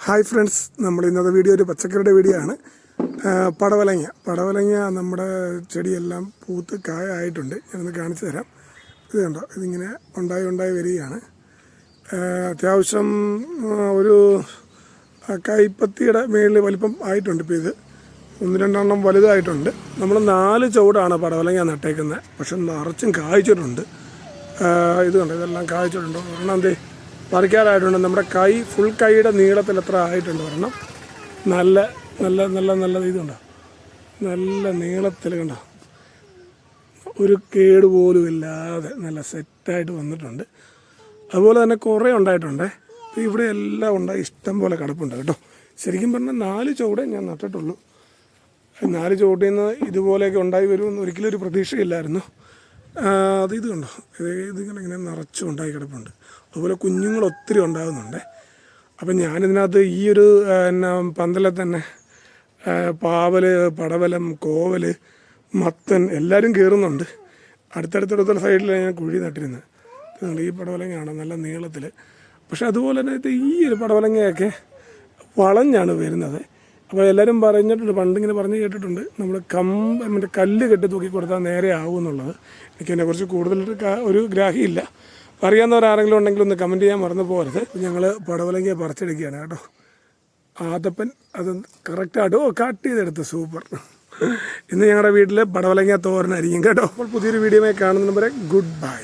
Hi friends, നമ്മൾ ഇന്നത്തെ video ഒരു പച്ചക്കറിയുടെ വീഡിയോ ആണ്. പടവലങ്ങ നമ്മുടെ ചെടിയെല്ലാം പൂത്ത് കായ ആയിട്ടുണ്ട്. ഞാനൊന്ന് കാണിച്ചു തരാം. ഇത് കണ്ടോ, ഇതിങ്ങനെ ഉണ്ടായി വരികയാണ്. അത്യാവശ്യം ഒരു കൈപ്പത്തിയുടെ മേളിൽ വലിപ്പം ആയിട്ടുണ്ട്. ഇപ്പോൾ ഇത് 1-2 വലുതായിട്ടുണ്ട്. നമ്മൾ 4 ചുവടാണ് പടവലങ്ങ നട്ടേക്കുന്നത്. പക്ഷെ നിറച്ചും കായ്ച്ചിട്ടുണ്ട്. ഇത് കണ്ടോ, ഇതെല്ലാം കായ്ച്ചിട്ടുണ്ട്. ഒരെണ്ണം എന്തേ പറിക്കാറായിട്ടുണ്ട്. നമ്മുടെ ഫുൾ കൈയുടെ നീളത്തിൽ എത്ര ആയിട്ടുണ്ട് ഒരെണ്ണം. നല്ല ഇതുണ്ടോ, നല്ല നീളത്തിൽ കണ്ടോ, ഒരു കേട് പോലും ഇല്ലാതെ നല്ല സെറ്റായിട്ട് വന്നിട്ടുണ്ട്. അതുപോലെ തന്നെ കുറേ ഉണ്ടായിട്ടുണ്ട്. ഇവിടെ എല്ലാം ഉണ്ടായി ഇഷ്ടം പോലെ കിടപ്പുണ്ട് കേട്ടോ. ശരിക്കും പറഞ്ഞാൽ 4 ചുവടേ ഞാൻ നട്ടിട്ടുള്ളൂ. 4 ചുവട്ടിൽ നിന്ന് ഇതുപോലെയൊക്കെ ഉണ്ടായി വരുമെന്ന് ഒരിക്കലും ഒരു പ്രതീക്ഷയില്ലായിരുന്നു. ഇത് കണ്ടോ, ഇതിങ്ങനെ നിറച്ചും ഉണ്ടായി കിടപ്പുണ്ട്. അതുപോലെ കുഞ്ഞുങ്ങൾ ഒത്തിരി ഉണ്ടാകുന്നുണ്ട്. അപ്പം ഞാനിതിനകത്ത് ഈ ഒരു പന്തലിൽ തന്നെ പാവല്, പടവലം, കോവല്, മത്തൻ എല്ലാവരും കയറുന്നുണ്ട്. അടുത്തടുത്ത സൈഡിലാണ് ഞാൻ കുഴി നട്ടിരുന്നത്. ഈ പടവലങ്ങയാണ് നല്ല നീളത്തിൽ. പക്ഷെ അതുപോലെ തന്നെ ഈ ഒരു പടവലങ്ങയൊക്കെ വളഞ്ഞാണ് വരുന്നത്. അപ്പോൾ എല്ലാവരും പറഞ്ഞിട്ടുണ്ട്, പണ്ടിങ്ങനെ പറഞ്ഞ് കേട്ടിട്ടുണ്ട്, നമ്മൾ മറ്റേ കല്ല് കെട്ടി തൂക്കി കൊടുത്താൽ നേരെ ആവും എന്നുള്ളത്. എനിക്കതിനെക്കുറിച്ച് കൂടുതൽ ഒരു ഗ്രാഹ്യമില്ല. അറിയാവുന്നവരാരെങ്കിലും ഉണ്ടെങ്കിൽ ഒന്ന് കമൻറ്റ് ചെയ്യാൻ മറന്നു പോകരുത്. ഞങ്ങൾ പടവലങ്ങ പറിച്ചെടുക്കുകയാണ് കേട്ടോ. ആദപ്പൻ അത് കറക്റ്റായിട്ട് കട്ട് ചെയ്തെടുത്ത് സൂപ്പർ. ഇന്ന് ഞങ്ങളുടെ വീട്ടിൽ പടവലങ്ങ തോരനായിരിക്കും കേട്ടോ. അപ്പോൾ പുതിയൊരു വീഡിയോയിൽ കാണുന്നതിന് വരെ ഗുഡ് ബൈ.